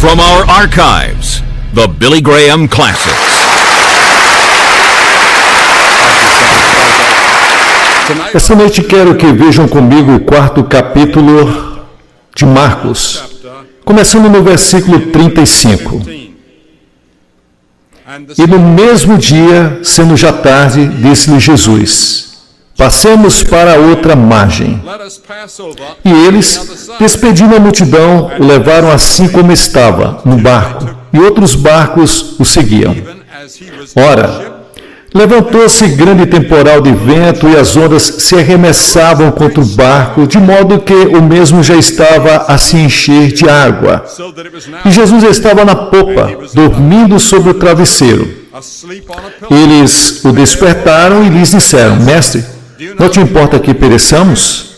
From our archives, the Billy Graham Classics. Essa noite quero que vejam comigo o 4º capítulo de Marcos, começando no versículo 35. E no mesmo dia, sendo já tarde, disse-lhe Jesus: passemos para a outra margem. E eles, despedindo a multidão, o levaram assim como estava, no barco, e outros barcos o seguiam. Ora, levantou-se grande temporal de vento e as ondas se arremessavam contra o barco, de modo que o mesmo já estava a se encher de água. E Jesus estava na popa, dormindo sobre o travesseiro. Eles o despertaram e lhes disseram: Mestre, não te importa que pereçamos?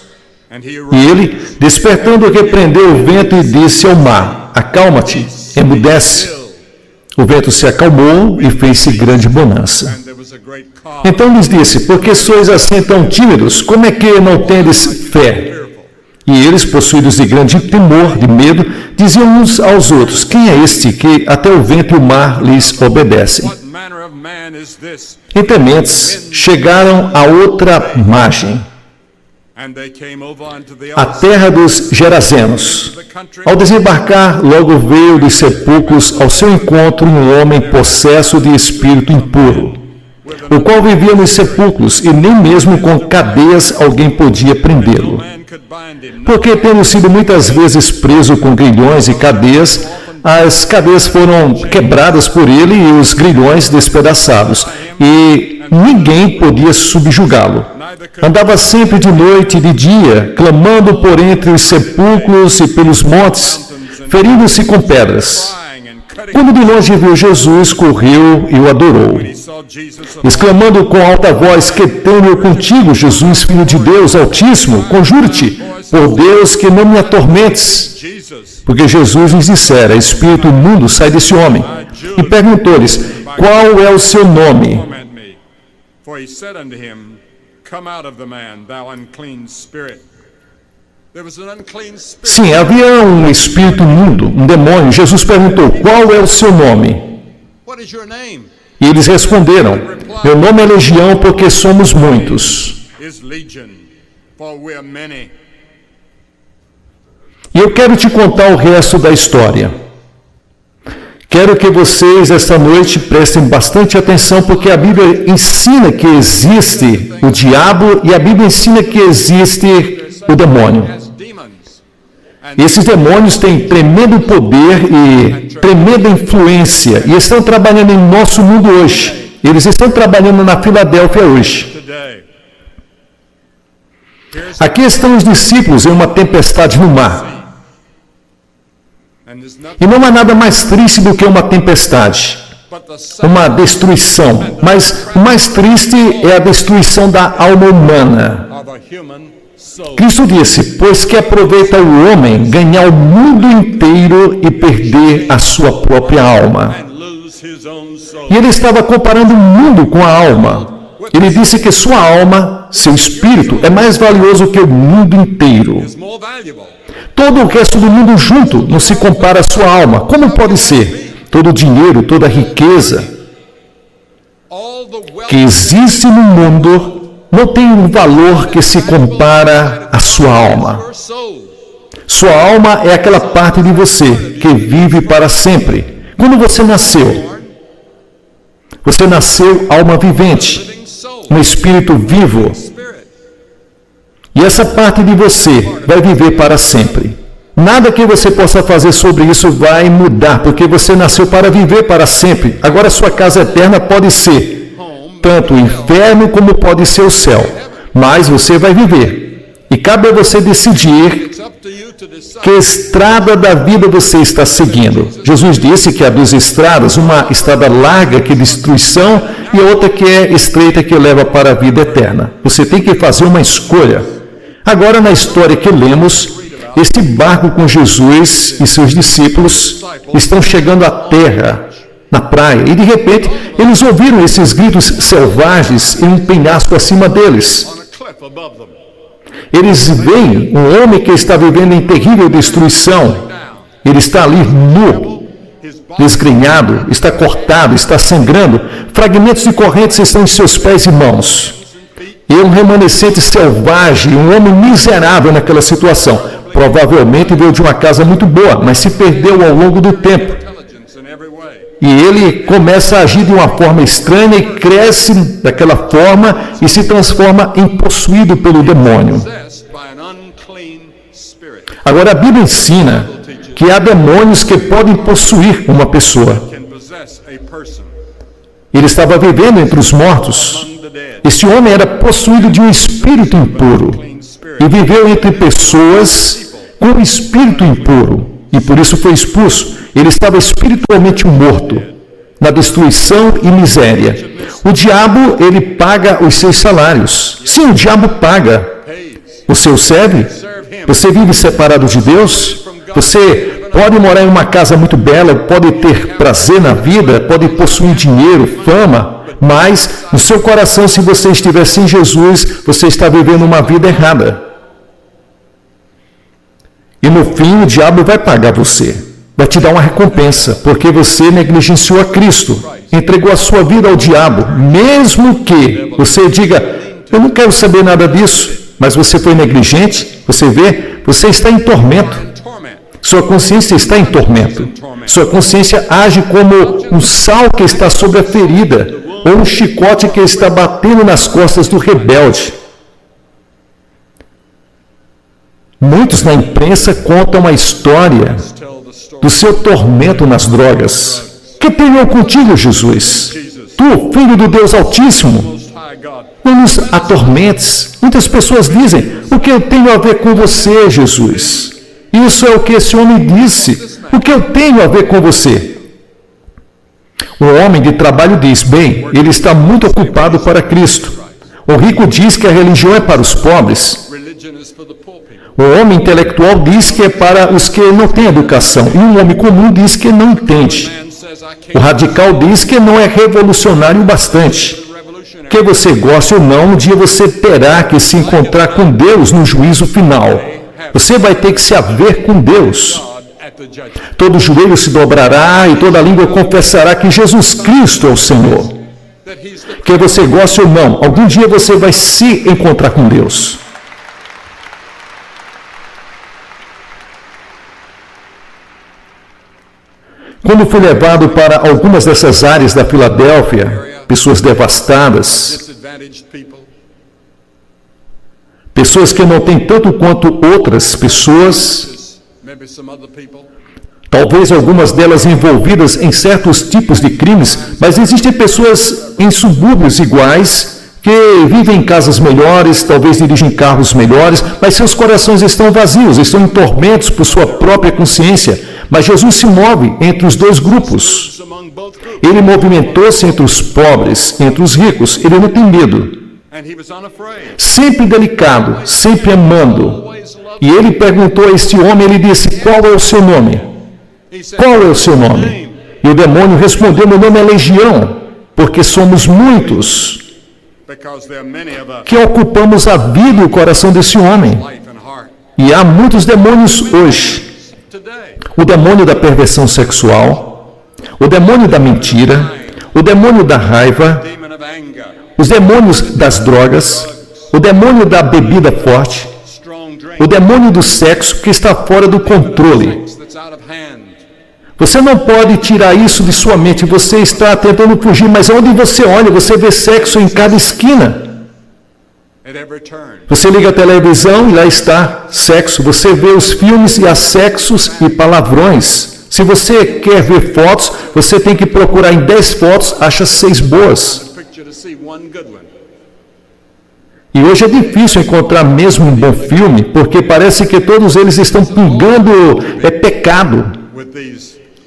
E ele, despertando, repreendeu o vento e disse ao mar: acalma-te, emudece. O vento se acalmou e fez-se grande bonança. Então lhes disse: por que sois assim tão tímidos? Como é que não tendes fé? E eles, possuídos de grande temor, de medo, diziam uns aos outros: quem é este que até o vento e o mar lhes obedecem? E tementes chegaram à outra margem, a terra dos Gerazenos. Ao desembarcar, logo veio dos sepulcros ao seu encontro um homem possesso de espírito impuro, o qual vivia nos sepulcros, e nem mesmo com cadeias alguém podia prendê-lo. Porque, tendo sido muitas vezes preso com grilhões e cadeias, as cadeias foram quebradas por ele e os grilhões despedaçados, e ninguém podia subjugá-lo. Andava sempre de noite e de dia, clamando por entre os sepulcros e pelos montes, ferindo-se com pedras. Quando de longe viu Jesus, correu e o adorou, exclamando com alta voz: que tenho eu contigo, Jesus, Filho de Deus Altíssimo? Conjuro-te, por Deus, que não me atormentes. Porque Jesus lhes dissera: espírito imundo, sai desse homem. E perguntou-lhes: qual é o seu nome? Sim, havia um espírito imundo, um demônio. Jesus perguntou: qual é o seu nome? E eles responderam: meu nome é Legião, porque somos muitos. E eu quero te contar o resto da história. Quero que vocês, esta noite, prestem bastante atenção, porque a Bíblia ensina que existe o diabo e a Bíblia ensina que existe o demônio. Esses demônios têm tremendo poder e tremenda influência e estão trabalhando em nosso mundo hoje. Eles estão trabalhando na Filadélfia hoje. Aqui estão os discípulos em uma tempestade no mar. E não há nada mais triste do que uma tempestade, uma destruição. Mas o mais triste é a destruição da alma humana. Cristo disse: pois que aproveita o homem ganhar o mundo inteiro e perder a sua própria alma. E ele estava comparando o mundo com a alma. Ele disse que sua alma, seu espírito, é mais valioso que o mundo inteiro. Todo o resto do mundo junto não se compara à sua alma. Como pode ser? Todo o dinheiro, toda a riqueza que existe no mundo não tem um valor que se compara à sua alma. Sua alma é aquela parte de você que vive para sempre. Quando você nasceu alma vivente, um espírito vivo. E essa parte de você vai viver para sempre. Nada que você possa fazer sobre isso vai mudar, porque você nasceu para viver para sempre. Agora sua casa eterna pode ser tanto o inferno como pode ser o céu. Mas você vai viver. E cabe a você decidir que estrada da vida você está seguindo. Jesus disse que há duas estradas, uma estrada larga que é destruição e outra que é estreita que leva para a vida eterna. Você tem que fazer uma escolha. Agora, na história que lemos, este barco com Jesus e seus discípulos estão chegando à terra, na praia, e de repente eles ouviram esses gritos selvagens em um penhasco acima deles. Eles veem um homem que está vivendo em terrível destruição. Ele está ali nu. desgrenhado, está cortado, está sangrando, fragmentos de correntes estão em seus pés e mãos. E um remanescente selvagem, um homem miserável naquela situação. Provavelmente veio de uma casa muito boa, mas se perdeu ao longo do tempo. E ele começa a agir de uma forma estranha e cresce daquela forma e se transforma em possuído pelo demônio. Agora a Bíblia ensina que há demônios que podem possuir uma pessoa. Ele estava vivendo entre os mortos. Este homem era possuído de um espírito impuro e viveu entre pessoas com um espírito impuro e por isso foi expulso. Ele estava espiritualmente morto, na destruição e miséria. O diabo, ele paga os seus salários. Sim, o diabo paga. Você o serve? Você vive separado de Deus? Você pode morar em uma casa muito bela, pode ter prazer na vida, pode possuir dinheiro, fama, mas no seu coração, se você estiver sem Jesus, você está vivendo uma vida errada. E no fim, o diabo vai pagar você. Vai te dar uma recompensa, porque você negligenciou a Cristo, entregou a sua vida ao diabo, mesmo que você diga, eu não quero saber nada disso, mas você foi negligente, você vê, você está em tormento. Sua consciência está em tormento. Sua consciência age como um sal que está sobre a ferida, ou um chicote que está batendo nas costas do rebelde. Muitos na imprensa contam a história do seu tormento nas drogas. Que tenho contigo, Jesus? Tu, Filho do Deus Altíssimo, não nos atormentes. Muitas pessoas dizem, o que eu tenho a ver com você, Jesus? Isso é o que esse homem disse. O que eu tenho a ver com você? O homem de trabalho diz, bem, ele está muito ocupado para Cristo. O rico diz que a religião é para os pobres. O homem intelectual diz que é para os que não têm educação. E um homem comum diz que não entende. O radical diz que não é revolucionário o bastante. Que você goste ou não, um dia você terá que se encontrar com Deus no juízo final. Você vai ter que se haver com Deus. Todo joelho se dobrará e toda língua confessará que Jesus Cristo é o Senhor. Que você goste ou não, algum dia você vai se encontrar com Deus. Quando fui levado para algumas dessas áreas da Filadélfia, pessoas devastadas, pessoas que não têm tanto quanto outras pessoas, talvez algumas delas envolvidas em certos tipos de crimes, mas existem pessoas em subúrbios iguais, que vivem em casas melhores, talvez dirigem carros melhores, mas seus corações estão vazios, estão em tormentos por sua própria consciência. Mas Jesus se move entre os dois grupos. Ele movimentou-se entre os pobres, entre os ricos. Ele não tem medo. Sempre delicado, sempre amando. E ele perguntou a este homem, ele disse, qual é o seu nome? Qual é o seu nome? E o demônio respondeu, meu nome é Legião, porque somos muitos que ocupamos a vida e o coração desse homem. E há muitos demônios hoje. O demônio da perversão sexual, o demônio da mentira, o demônio da raiva, os demônios das drogas, o demônio da bebida forte, o demônio do sexo que está fora do controle. Você não pode tirar isso de sua mente, você está tentando fugir, mas onde você olha, você vê sexo em cada esquina. Você liga a televisão e lá está sexo. Você vê os filmes e há sexos e palavrões. Se você quer ver fotos, você tem que procurar em 10 fotos, acha 6 boas. E hoje é difícil encontrar mesmo um bom filme, porque parece que todos eles estão pingando pecado.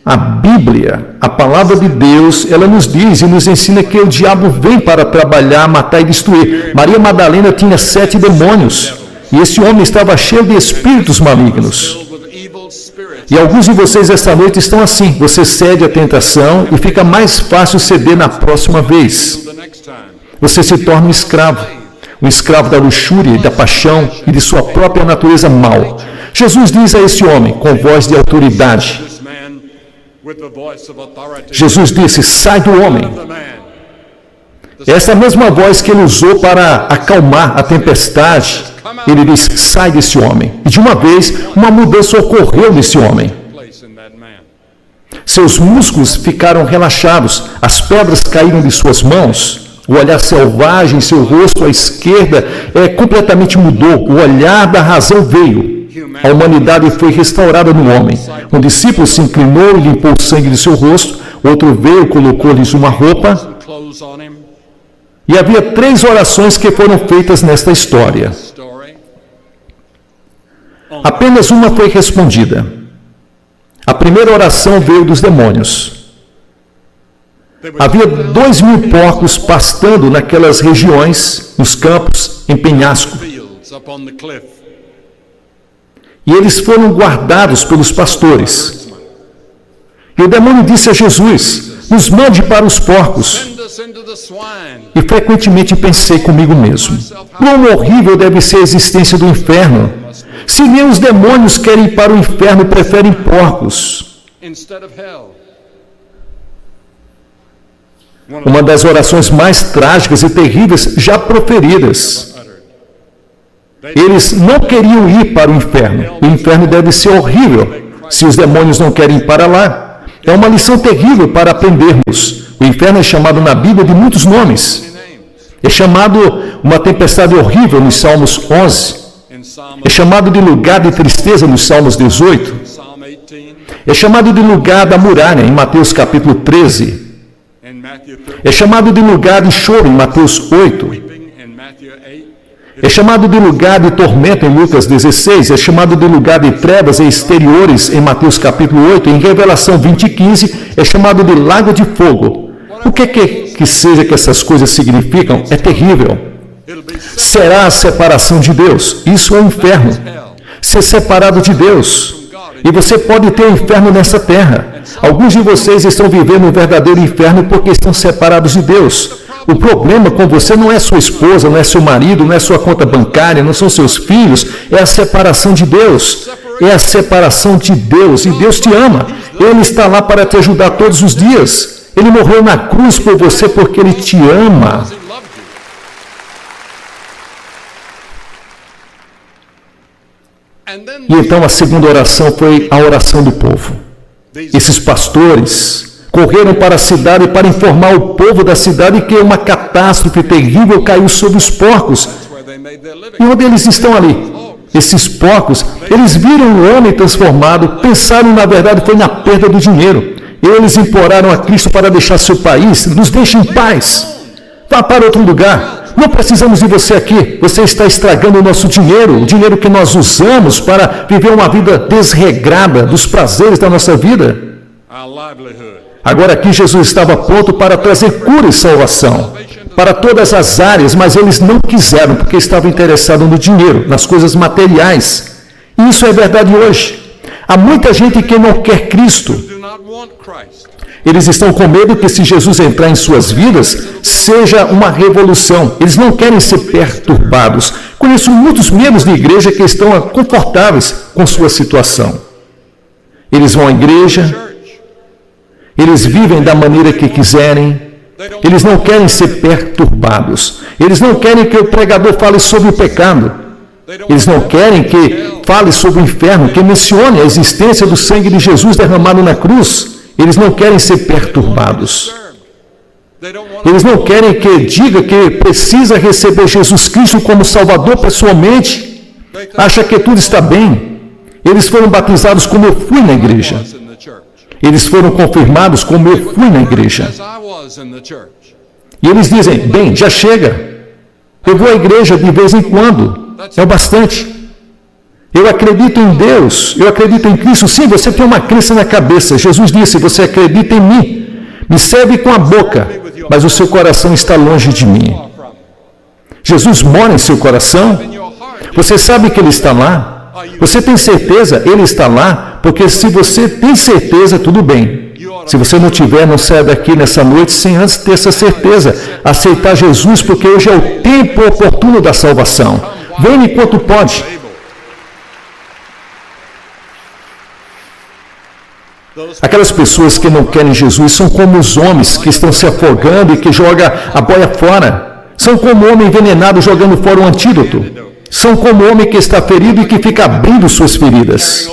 A Bíblia, a palavra de Deus, ela nos diz e nos ensina que o diabo vem para trabalhar, matar e destruir. Maria Madalena tinha 7 demônios e esse homem estava cheio de espíritos malignos. E alguns de vocês esta noite estão assim. Você cede à tentação e fica mais fácil ceder na próxima vez. Você se torna um escravo da luxúria, da paixão e de sua própria natureza mal. Jesus diz a esse homem, com voz de autoridade, Jesus disse: sai do homem. Essa mesma voz que ele usou para acalmar a tempestade, ele diz: sai desse homem. E de uma vez, uma mudança ocorreu nesse homem. Seus músculos ficaram relaxados, as pedras caíram de suas mãos, o olhar selvagem, seu rosto à esquerda completamente mudou, o olhar da razão veio. A humanidade foi restaurada no homem. Um discípulo se inclinou e limpou o sangue de seu rosto, outro veio e colocou-lhes uma roupa. E havia 3 orações que foram feitas nesta história. Apenas uma foi respondida. A primeira oração veio dos demônios. Havia 2.000 porcos pastando naquelas regiões, nos campos, em penhasco. E eles foram guardados pelos pastores. E o demônio disse a Jesus: nos mande para os porcos. E frequentemente pensei comigo mesmo: quão horrível deve ser a existência do inferno. Se nem os demônios querem ir para o inferno, preferem porcos. Uma das orações mais trágicas e terríveis já proferidas. Eles não queriam ir para o inferno. O inferno deve ser horrível se os demônios não querem ir para lá. É uma lição terrível para aprendermos. O inferno é chamado na Bíblia de muitos nomes. É chamado uma tempestade horrível nos Salmos 11. É chamado de lugar de tristeza nos Salmos 18. É chamado de lugar da muralha em Mateus capítulo 13. É chamado de lugar de choro em Mateus 8. É chamado de lugar de tormento em Lucas 16. É chamado de lugar de trevas e exteriores em Mateus capítulo 8. Em Revelação 20:15 é chamado de lago de fogo. O que seja que essas coisas significam é terrível. Será a separação de Deus. Isso é o inferno. Ser separado de Deus. E você pode ter o inferno nessa terra. Alguns de vocês estão vivendo um verdadeiro inferno porque estão separados de Deus. O problema com você não é sua esposa, não é seu marido, não é sua conta bancária, não são seus filhos. É a separação de Deus. É a separação de Deus. E Deus te ama. Ele está lá para te ajudar todos os dias. Ele morreu na cruz por você porque Ele te ama. E então a segunda oração foi a oração do povo. Esses pastores correram para a cidade para informar o povo da cidade que uma catástrofe terrível caiu sobre os porcos. E onde eles estão ali? Esses porcos, eles viram o homem transformado, pensaram na verdade foi na perda do dinheiro. Eles imploraram a Cristo para deixar seu país, nos deixe em paz. Vá para outro lugar. Não precisamos de você aqui. Você está estragando o nosso dinheiro, o dinheiro que nós usamos para viver uma vida desregrada dos prazeres da nossa vida. Agora aqui Jesus estava pronto para trazer cura e salvação para todas as áreas, mas eles não quiseram porque estavam interessados no dinheiro, nas coisas materiais. E isso é verdade hoje. Há muita gente que não quer Cristo. Eles estão com medo que se Jesus entrar em suas vidas, seja uma revolução. Eles não querem ser perturbados. Conheço muitos membros de igreja que estão confortáveis com sua situação. Eles vão à igreja, eles vivem da maneira que quiserem, eles não querem ser perturbados. Eles não querem que o pregador fale sobre o pecado. Eles não querem que fale sobre o inferno, que mencione a existência do sangue de Jesus derramado na cruz. Eles não querem ser perturbados. Eles não querem que diga que precisa receber Jesus Cristo como Salvador pessoalmente. Acha que tudo está bem. Eles foram batizados como eu fui na igreja. Eles foram confirmados como eu fui na igreja. E eles dizem, bem, já chega. Eu vou à igreja de vez em quando. É o bastante. Eu acredito em Deus, eu acredito em Cristo. Sim, você tem uma crença na cabeça. Jesus disse, você acredita em mim. Me serve com a boca, mas o seu coração está longe de mim. Jesus mora em seu coração? Você sabe que Ele está lá? Você tem certeza? Ele está lá? Porque se você tem certeza, tudo bem. Se você não tiver, não saia daqui nessa noite sem antes ter essa certeza. Aceitar Jesus, porque hoje é o tempo oportuno da salvação. Venha enquanto pode. Aquelas pessoas que não querem Jesus são como os homens que estão se afogando e que jogam a boia fora. São como o homem envenenado jogando fora o antídoto. São como o homem que está ferido e que fica abrindo suas feridas.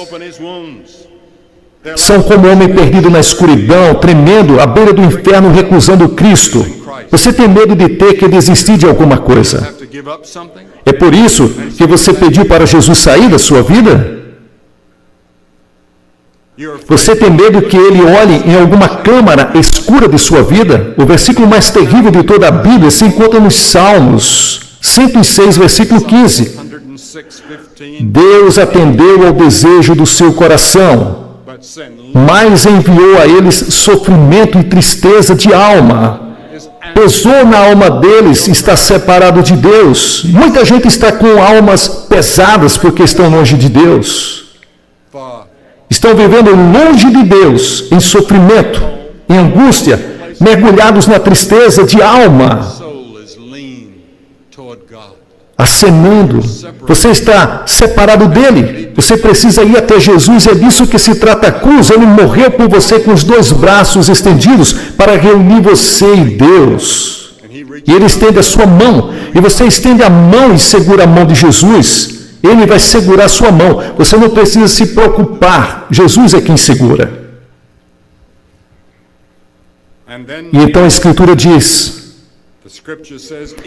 São como o homem perdido na escuridão, tremendo, à beira do inferno, recusando Cristo. Você tem medo de ter que desistir de alguma coisa. É por isso que você pediu para Jesus sair da sua vida? Você tem medo que ele olhe em alguma câmara escura de sua vida? O versículo mais terrível de toda a Bíblia se encontra nos Salmos 106, versículo 15. Deus atendeu ao desejo do seu coração, mas enviou a eles sofrimento e tristeza de alma. Pesou na alma deles, está separado de Deus. Muita gente está com almas pesadas porque estão longe de Deus. Estão vivendo longe de Deus, em sofrimento, em angústia, mergulhados na tristeza de alma, acenando. Você está separado dele. Você precisa ir até Jesus. É disso que se trata a cruz. Ele morreu por você com os dois braços estendidos para reunir você e Deus. E ele estende a sua mão. E você estende a mão e segura a mão de Jesus. Ele vai segurar a sua mão. Você não precisa se preocupar. Jesus é quem segura. E então a Escritura diz: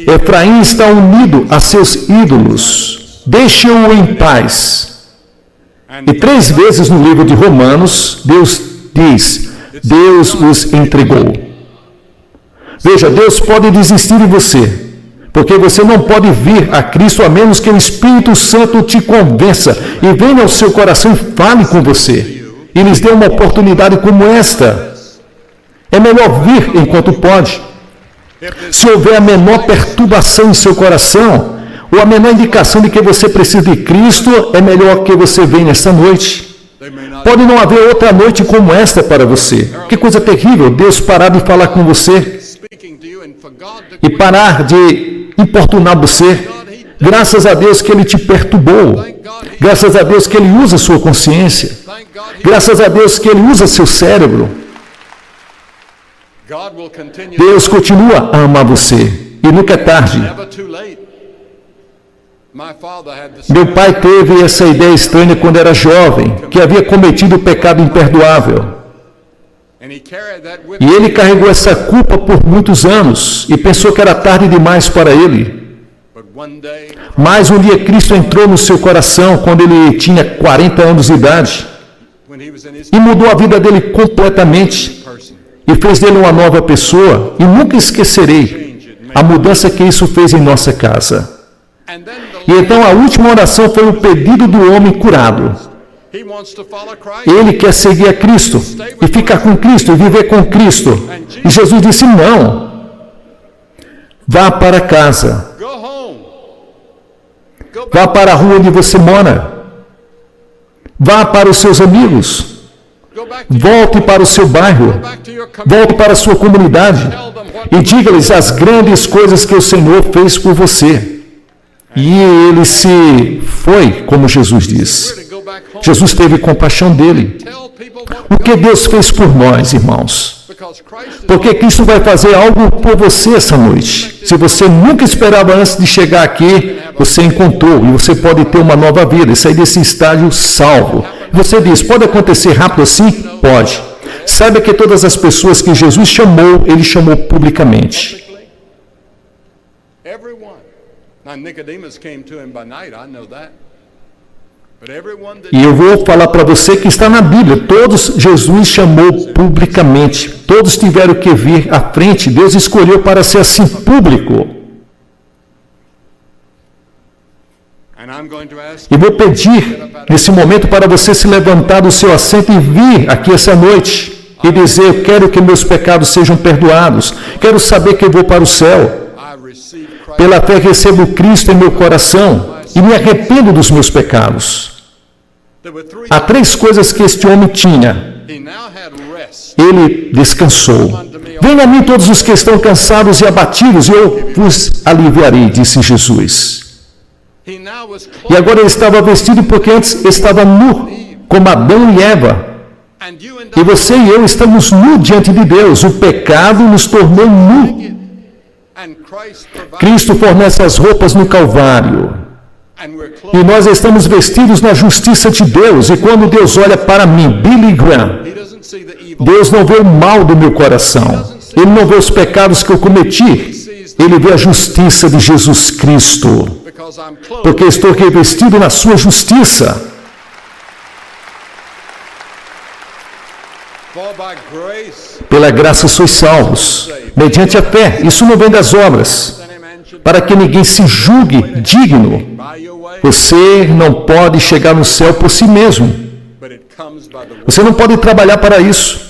Efraim está unido a seus ídolos. Deixe-o em paz. E 3 vezes no livro de Romanos, Deus diz: Deus os entregou. Veja, Deus pode desistir de você. Porque você não pode vir a Cristo a menos que o Espírito Santo te convença e venha ao seu coração e fale com você. E lhes dê uma oportunidade como esta. É melhor vir enquanto pode. Se houver a menor perturbação em seu coração, ou a menor indicação de que você precisa de Cristo, é melhor que você venha esta noite. Pode não haver outra noite como esta para você. Que coisa terrível, Deus parar de falar com você e parar de importunar você. Graças a Deus que Ele te perturbou. Graças a Deus que Ele usa sua consciência. Graças a Deus que Ele usa seu cérebro. Deus continua a amar você. E nunca é tarde. Meu pai teve essa ideia estranha quando era jovem, que havia cometido o pecado imperdoável. E ele carregou essa culpa por muitos anos e pensou que era tarde demais para ele. Mas um dia Cristo entrou no seu coração quando ele tinha 40 anos de idade e mudou a vida dele completamente e fez dele uma nova pessoa. E nunca esquecerei a mudança que isso fez em nossa casa. E então a última oração foi o pedido do homem curado. Ele quer seguir a Cristo e ficar com Cristo e viver com Cristo. E Jesus disse: não, vá para casa, vá para a rua onde você mora, vá para os seus amigos, volte para o seu bairro, volte para a sua comunidade e diga-lhes as grandes coisas que o Senhor fez por você. E ele se foi, como Jesus diz. Jesus teve compaixão dele. O que Deus fez por nós, irmãos? Porque Cristo vai fazer algo por você essa noite. Se você nunca esperava antes de chegar aqui, você encontrou e você pode ter uma nova vida e sair desse estágio salvo. Você diz: pode acontecer rápido assim? Pode. Saiba que todas as pessoas que Jesus chamou, Ele chamou publicamente. E eu vou falar para você que está na Bíblia. Todos Jesus chamou publicamente. Todos tiveram que vir à frente. Deus escolheu para ser assim público. E vou pedir nesse momento para você se levantar do seu assento e vir aqui essa noite e dizer: eu quero que meus pecados sejam perdoados. Quero saber que eu vou para o céu. Pela fé recebo Cristo em meu coração e me arrependo dos meus pecados. Há 3 coisas que este homem tinha. Ele descansou. Venham a mim todos os que estão cansados e abatidos, e eu vos aliviarei, disse Jesus. E agora ele estava vestido porque antes estava nu, como Adão e Eva. E você e eu estamos nu diante de Deus. O pecado nos tornou nu. Cristo fornece as roupas no Calvário. E nós estamos vestidos na justiça de Deus. E quando Deus olha para mim, Billy Graham, Deus não vê o mal do meu coração. Ele não vê os pecados que eu cometi. Ele vê a justiça de Jesus Cristo. Porque estou revestido na sua justiça. Pela graça sois salvos, mediante a fé. Isso não vem das obras, para que ninguém se julgue digno. Você não pode chegar no céu por si mesmo. Você não pode trabalhar para isso.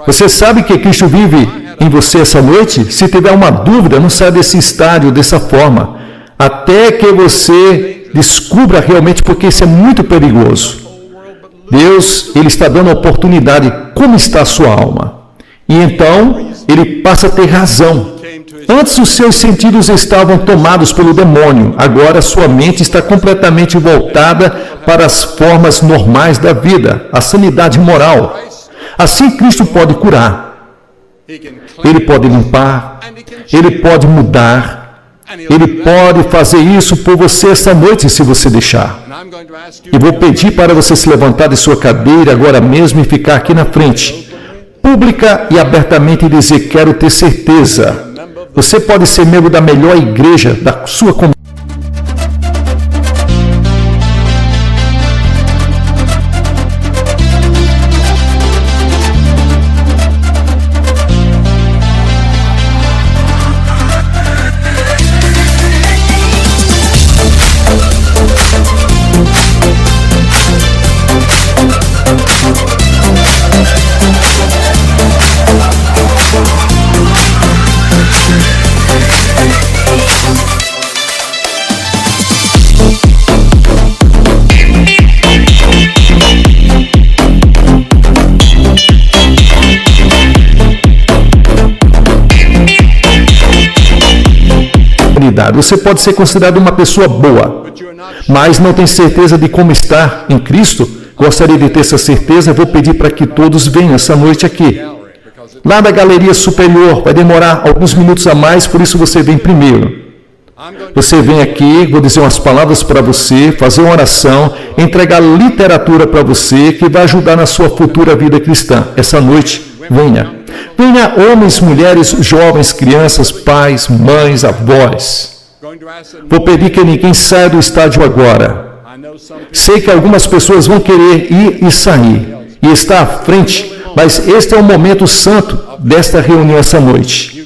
Você sabe que Cristo vive em você essa noite? Se tiver uma dúvida, não saia desse estádio dessa forma, até que você descubra realmente, porque isso é muito perigoso. Deus, Ele está dando a oportunidade. Como está a sua alma? E então, Ele passa a ter razão. Antes os seus sentidos estavam tomados pelo demônio. Agora sua mente está completamente voltada para as formas normais da vida, a sanidade moral. Assim Cristo pode curar. Ele pode limpar. Ele pode mudar. Ele pode fazer isso por você esta noite, se você deixar. E vou pedir para você se levantar de sua cadeira agora mesmo e ficar aqui na frente, pública e abertamente, e dizer: quero ter certeza. Você pode ser membro da melhor igreja da sua comunidade. Você pode ser considerado uma pessoa boa, mas não tem certeza de como estar em Cristo. Gostaria de ter essa certeza. Vou pedir para que todos venham essa noite aqui, lá na galeria superior. Vai demorar alguns minutos a mais, por isso você vem primeiro. Você vem aqui, vou dizer umas palavras para você, fazer uma oração, entregar literatura para você, que vai ajudar na sua futura vida cristã. Essa noite, venha. Venha, homens, mulheres, jovens, crianças, pais, mães, avós. Vou pedir que ninguém saia do estádio agora. Sei que algumas pessoas vão querer ir e sair, e estar à frente, mas este é o momento santo desta reunião essa noite.